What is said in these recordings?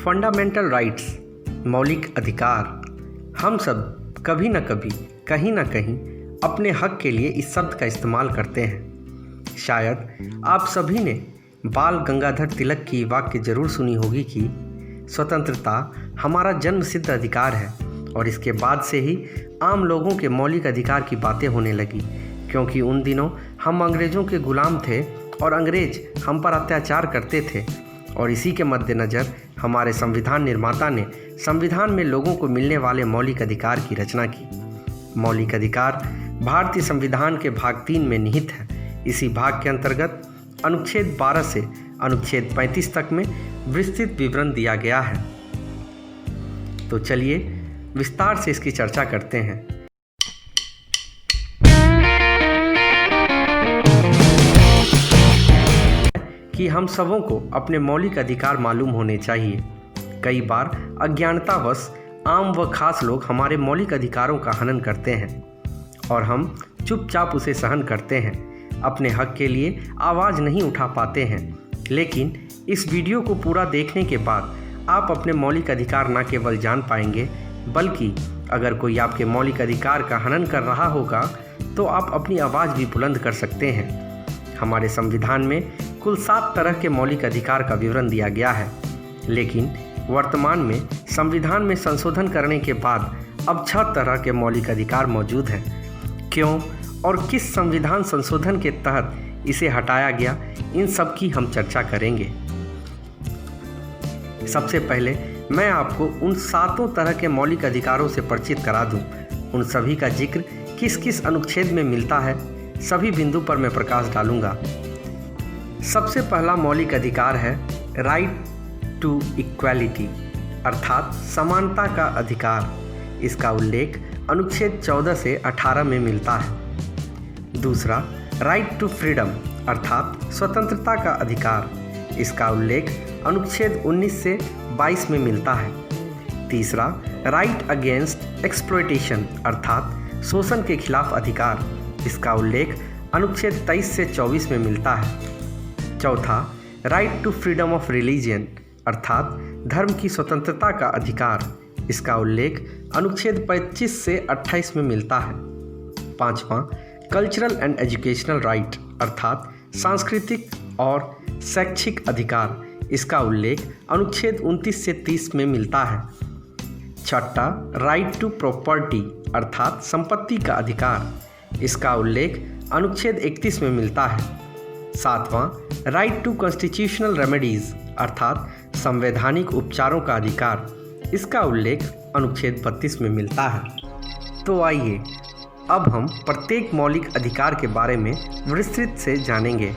Fundamental rights, मौलिक अधिकार। हम सब कभी न कभी कहीं ना कहीं अपने हक के लिए इस शब्द का इस्तेमाल करते हैं। शायद आप सभी ने बाल गंगाधर तिलक की वाक्य जरूर सुनी होगी कि स्वतंत्रता हमारा जन्मसिद्ध अधिकार है, और इसके बाद से ही आम लोगों के मौलिक अधिकार की बातें होने लगी, क्योंकि उन दिनों हम अंग्रेज़ों के गुलाम थे और अंग्रेज हम पर अत्याचार करते थे। और इसी के मद्देनज़र हमारे संविधान निर्माता ने संविधान में लोगों को मिलने वाले मौलिक अधिकार की रचना की। मौलिक अधिकार भारतीय संविधान के भाग 3 में निहित है। इसी भाग के अंतर्गत अनुच्छेद 12 से अनुच्छेद 35 तक में विस्तृत विवरण दिया गया है। तो चलिए विस्तार से इसकी चर्चा करते हैं। कि हम सबों को अपने मौलिक अधिकार मालूम होने चाहिए। कई बार अज्ञानतावश आम व खास लोग हमारे मौलिक अधिकारों का हनन करते हैं और हम चुपचाप उसे सहन करते हैं, अपने हक के लिए आवाज़ नहीं उठा पाते हैं। लेकिन इस वीडियो को पूरा देखने के बाद आप अपने मौलिक अधिकार न केवल जान पाएंगे, बल्कि अगर कोई आपके मौलिक अधिकार का हनन कर रहा होगा तो आप अपनी आवाज़ भी बुलंद कर सकते हैं। हमारे संविधान में कुल 7 तरह के मौलिक अधिकार का विवरण दिया गया है, लेकिन वर्तमान में संविधान में संशोधन करने के बाद अब 6 तरह के मौलिक अधिकार मौजूद हैं। क्यों और किस संविधान संशोधन के तहत इसे हटाया गया, इन सब की हम चर्चा करेंगे। सबसे पहले मैं आपको उन 7 तरह के मौलिक अधिकारों से परिचित करा दूं। उन सभी का जिक्र किस किस अनुच्छेद में मिलता है, सभी बिंदु पर मैं प्रकाश डालूंगा। सबसे पहला मौलिक अधिकार है राइट टू इक्वालिटी, अर्थात समानता का अधिकार। इसका उल्लेख अनुच्छेद 14 से 18 में मिलता है। दूसरा, राइट टू फ्रीडम, अर्थात स्वतंत्रता का अधिकार। इसका उल्लेख अनुच्छेद 19 से 22 में मिलता है। तीसरा, राइट अगेंस्ट एक्सप्लॉयटेशन, अर्थात शोषण के खिलाफ अधिकार। इसका उल्लेख अनुच्छेद 23 से 24 में मिलता है। चौथा, right to freedom of religion, अर्थात धर्म की स्वतंत्रता का अधिकार। इसका उल्लेख अनुच्छेद 25 से 28 में मिलता है। पांचवा, कल्चरल एंड एजुकेशनल राइट, अर्थात सांस्कृतिक और शैक्षिक अधिकार। इसका उल्लेख अनुच्छेद 29 से 30 में मिलता है। छठा, राइट टू प्रॉपर्टी, अर्थात संपत्ति का अधिकार। इसका उल्लेख अनुच्छेद 31 में मिलता है। सातवां, राइट टू कॉन्स्टिट्यूशनल रेमेडीज, अर्थात संवैधानिक उपचारों का अधिकार। इसका उल्लेख अनुच्छेद 32 में मिलता है। तो आइए अब हम प्रत्येक मौलिक अधिकार के बारे में विस्तृत से जानेंगे।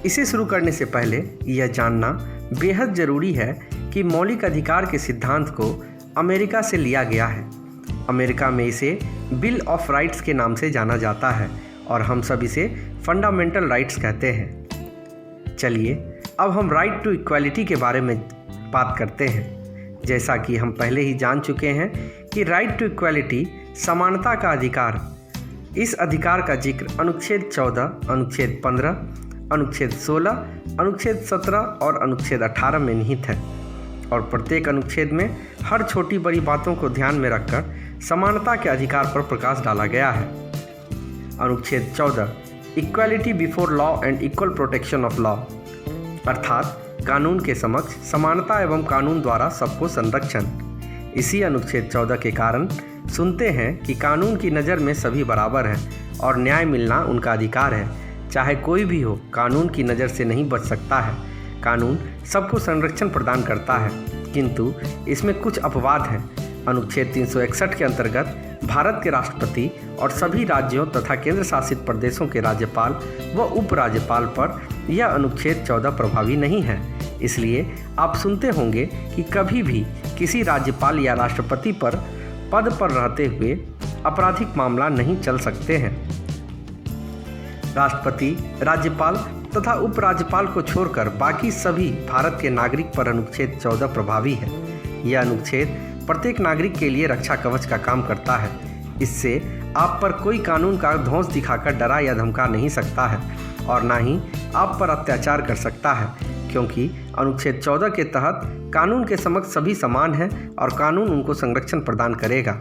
इसे शुरू करने से पहले यह जानना बेहद ज़रूरी है कि मौलिक अधिकार के सिद्धांत को अमेरिका से लिया गया है। अमेरिका में इसे बिल ऑफ राइट्स के नाम से जाना जाता है और हम सब इसे फंडामेंटल राइट्स कहते हैं। चलिए अब हम राइट टू इक्वालिटी के बारे में बात करते हैं। जैसा कि हम पहले ही जान चुके हैं कि राइट टू इक्वालिटी समानता का अधिकार। इस अधिकार का जिक्र अनुच्छेद 14, अनुच्छेद 15, अनुच्छेद 16, अनुच्छेद 17 और अनुच्छेद 18 में निहित है, और प्रत्येक अनुच्छेद में हर छोटी बड़ी बातों को ध्यान में रखकर समानता के अधिकार पर प्रकाश डाला गया है। अनुच्छेद 14, equality before law and equal protection of law, अर्थात कानून के समक्ष समानता एवं कानून द्वारा सबको संरक्षण। इसी अनुच्छेद 14 के कारण सुनते हैं कि कानून की नज़र में सभी बराबर हैं और न्याय मिलना उनका अधिकार है। चाहे कोई भी हो, कानून की नज़र से नहीं बच सकता है। कानून सबको संरक्षण प्रदान करता है, किंतु इसमें कुछ अपवाद हैं। अनुच्छेद 361 के अंतर्गत भारत के राष्ट्रपति और सभी राज्यों तथा केंद्र शासित प्रदेशों के राज्यपाल व उपराज्यपाल पर यह अनुच्छेद 14 प्रभावी नहीं है। इसलिए आप सुनते होंगे कि कभी भी किसी राज्यपाल या राष्ट्रपति पर पद पर रहते हुए आपराधिक मामला नहीं चल सकते हैं। राष्ट्रपति, राज्यपाल तथा उपराज्यपाल को छोड़कर बाकी सभी भारत के नागरिक पर अनुच्छेद 14 प्रभावी है। यह अनुच्छेद प्रत्येक नागरिक के लिए रक्षा कवच का काम करता है। इससे आप पर कोई कानून का धौंस दिखाकर डरा या धमका नहीं सकता है और ना ही आप पर अत्याचार कर सकता है, क्योंकि अनुच्छेद 14 के तहत कानून के समक्ष सभी समान हैं और कानून उनको संरक्षण प्रदान करेगा।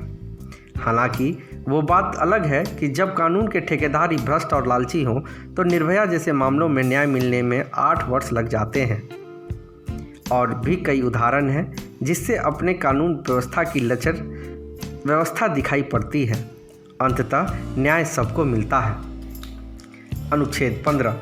हालांकि वो बात अलग है कि जब कानून के ठेकेदार ही भ्रष्ट और लालची हों तो निर्भया जैसे मामलों में न्याय मिलने में 8 वर्ष लग जाते हैं। और भी कई उदाहरण हैं जिससे अपने कानून व्यवस्था की लचर व्यवस्था दिखाई पड़ती है। अंततः न्याय सबको मिलता है। अनुच्छेद 15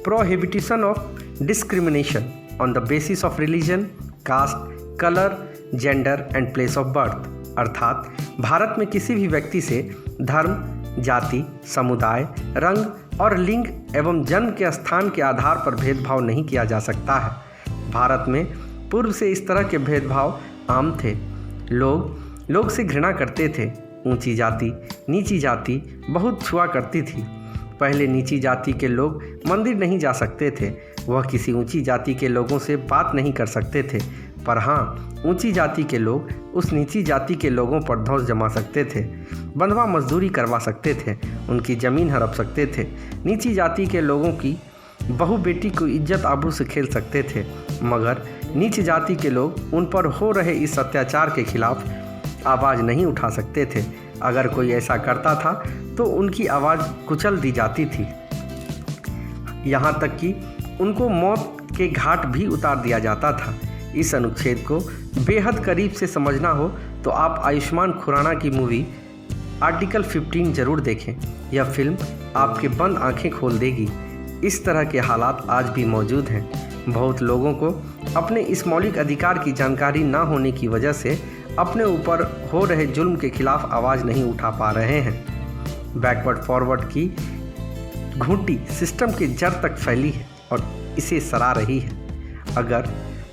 prohibition of discrimination on the basis of religion, caste, colour, gender and place of birth, अर्थात भारत में किसी भी व्यक्ति से धर्म, जाति, समुदाय, रंग और लिंग एवं जन्म के स्थान के आधार पर भेदभाव नहीं किया जा सकता है। भारत में पूर्व से इस तरह के भेदभाव आम थे। लोग से घृणा करते थे। ऊंची जाति, नीची जाति बहुत छुआ करती थी। पहले नीची जाति के लोग मंदिर नहीं जा सकते थे, वह किसी ऊंची जाति के लोगों से बात नहीं कर सकते थे। पर हाँ, ऊंची जाति के लोग उस नीची जाति के लोगों पर धौंस जमा सकते थे, बंधुआ मजदूरी करवा सकते थे, उनकी ज़मीन हड़प सकते थे। नीची जाति के लोगों की बहू बेटी को इज्जत आबरू से खेल सकते थे, मगर नीच जाति के लोग उन पर हो रहे इस अत्याचार के खिलाफ आवाज़ नहीं उठा सकते थे। अगर कोई ऐसा करता था तो उनकी आवाज़ कुचल दी जाती थी, यहाँ तक कि उनको मौत के घाट भी उतार दिया जाता था। इस अनुच्छेद को बेहद करीब से समझना हो तो आप आयुष्मान खुराना की मूवी आर्टिकल 15 जरूर देखें। यह फिल्म आपके बंद आंखें खोल देगी। इस तरह के हालात आज भी मौजूद हैं। बहुत लोगों को अपने इस मौलिक अधिकार की जानकारी ना होने की वजह से अपने ऊपर हो रहे जुल्म के खिलाफ आवाज़ नहीं उठा पा रहे हैं। बैकवर्ड फॉरवर्ड की घूंटी सिस्टम के जड़ तक फैली है और इसे सरा रही है। अगर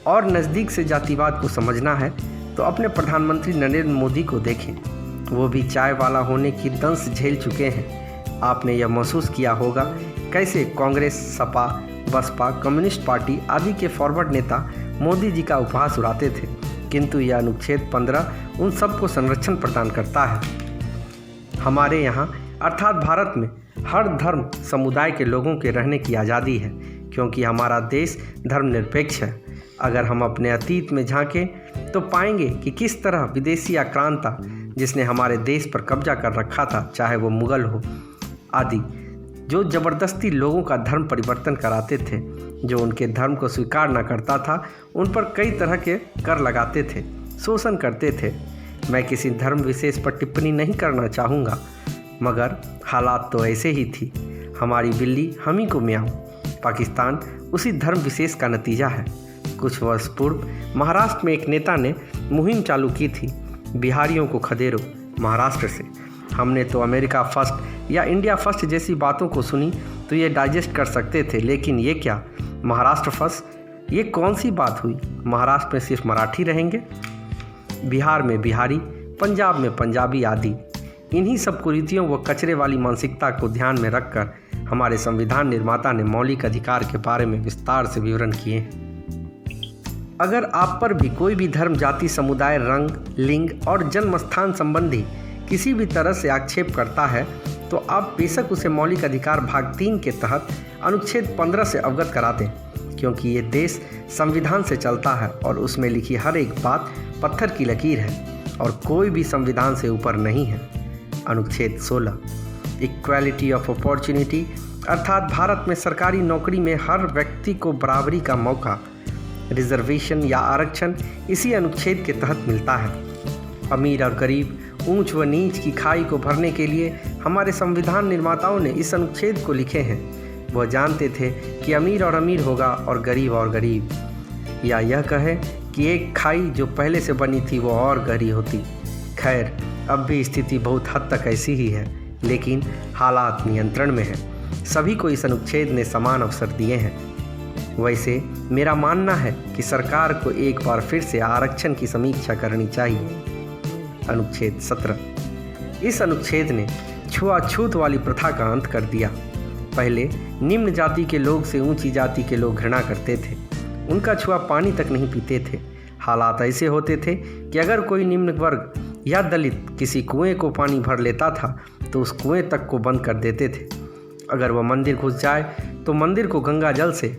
और नज़दीक से जातिवाद को समझना है तो अपने प्रधानमंत्री नरेंद्र मोदी को देखें। वो भी चाय वाला होने की दंश झेल चुके हैं। आपने यह महसूस किया होगा कैसे कांग्रेस, सपा, बसपा, कम्युनिस्ट पार्टी आदि के फॉरवर्ड नेता मोदी जी का उपहास उड़ाते थे, किंतु यह अनुच्छेद 15 उन सबको संरक्षण प्रदान करता है। हमारे यहाँ अर्थात भारत में हर धर्म समुदाय के लोगों के रहने की आज़ादी है, क्योंकि हमारा देश धर्मनिरपेक्ष है। अगर हम अपने अतीत में झांकें तो पाएंगे कि किस तरह विदेशी आक्रांता जिसने हमारे देश पर कब्जा कर रखा था, चाहे वो मुगल हो आदि, जो ज़बरदस्ती लोगों का धर्म परिवर्तन कराते थे, जो उनके धर्म को स्वीकार न करता था उन पर कई तरह के कर लगाते थे, शोषण करते थे। मैं किसी धर्म विशेष पर टिप्पणी नहीं करना चाहूँगा, मगर हालात तो ऐसे ही थी। हमारी बिल्ली हम ही को म्याऊं। पाकिस्तान उसी धर्म विशेष का नतीजा है। कुछ वर्ष पूर्व महाराष्ट्र में एक नेता ने मुहिम चालू की थी, बिहारियों को खदेड़ो महाराष्ट्र से। हमने तो अमेरिका फर्स्ट या इंडिया फर्स्ट जैसी बातों को सुनी तो ये डाइजेस्ट कर सकते थे, लेकिन ये क्या, महाराष्ट्र फर्स्ट, ये कौन सी बात हुई? महाराष्ट्र में सिर्फ मराठी रहेंगे, बिहार में बिहारी, पंजाब में पंजाबी आदि। इन्हीं सब कुरीतियों व कचरे वाली मानसिकता को ध्यान में रखकर हमारे संविधान निर्माता ने मौलिक अधिकार के बारे में विस्तार से विवरण किए हैं। अगर आप पर भी कोई भी धर्म, जाति, समुदाय, रंग, लिंग और जन्म स्थान संबंधी किसी भी तरह से आक्षेप करता है तो आप बेशक उसे मौलिक अधिकार भाग 3 के तहत अनुच्छेद 15 से अवगत करा दें, क्योंकि ये देश संविधान से चलता है और उसमें लिखी हर एक बात पत्थर की लकीर है और कोई भी संविधान से ऊपर नहीं है। अनुच्छेद 16 इक्वालिटी ऑफ अपॉर्चुनिटी, अर्थात भारत में सरकारी नौकरी में हर व्यक्ति को बराबरी का मौका, रिजर्वेशन या आरक्षण इसी अनुच्छेद के तहत मिलता है। अमीर और गरीब, ऊंच व नीच की खाई को भरने के लिए हमारे संविधान निर्माताओं ने इस अनुच्छेद को लिखे हैं। वह जानते थे कि अमीर और अमीर होगा और गरीब, या यह कहे कि एक खाई जो पहले से बनी थी वो और गहरी होती। खैर, अब भी स्थिति बहुत हद तक ऐसी ही है, लेकिन हालात नियंत्रण में हैं। सभी को इस अनुच्छेद ने समान अवसर दिए हैं। वैसे मेरा मानना है कि सरकार को एक बार फिर से आरक्षण की समीक्षा करनी चाहिए। अनुच्छेद 17 इस अनुच्छेद ने छुआछूत वाली प्रथा का अंत कर दिया। पहले निम्न जाति के लोग से ऊंची जाति के लोग घृणा करते थे, उनका छुआ पानी तक नहीं पीते थे। हालात ऐसे होते थे कि अगर कोई निम्न वर्ग या दलित किसी कुएं को पानी भर लेता था तो उस कुएं तक को बंद कर देते थे। अगर वह मंदिर घुस जाए तो मंदिर को गंगा जल से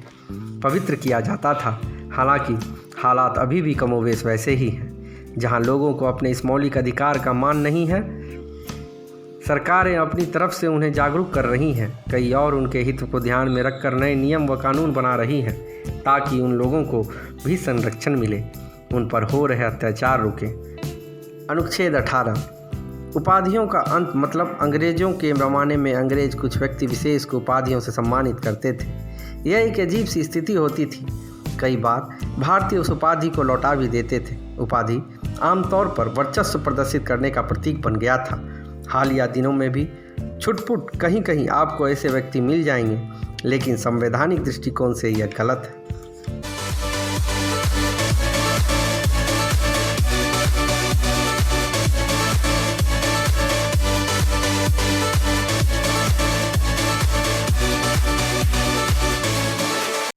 पवित्र किया जाता था। हालांकि हालात अभी भी कमोवेश वैसे ही हैं। जहां लोगों को अपने इस मौलिक अधिकार का मान नहीं है, सरकारें अपनी तरफ से उन्हें जागरूक कर रही हैं। कई और उनके हित को ध्यान में रखकर नए नियम व कानून बना रही हैं ताकि उन लोगों को भी संरक्षण मिले, उन पर हो रहे अत्याचार रुके। अनुच्छेद 18 उपाधियों का अंत। मतलब अंग्रेजों के ज़माने में अंग्रेज कुछ व्यक्ति विशेष को उपाधियों से सम्मानित करते थे। यह एक अजीब सी स्थिति होती थी। कई बार भारतीय उस उपाधि को लौटा भी देते थे। उपाधि आमतौर पर वर्चस्व प्रदर्शित करने का प्रतीक बन गया था। हालिया दिनों में भी छुटपुट कहीं कहीं आपको ऐसे व्यक्ति मिल जाएंगे, लेकिन संवैधानिक दृष्टिकोण से यह गलत है।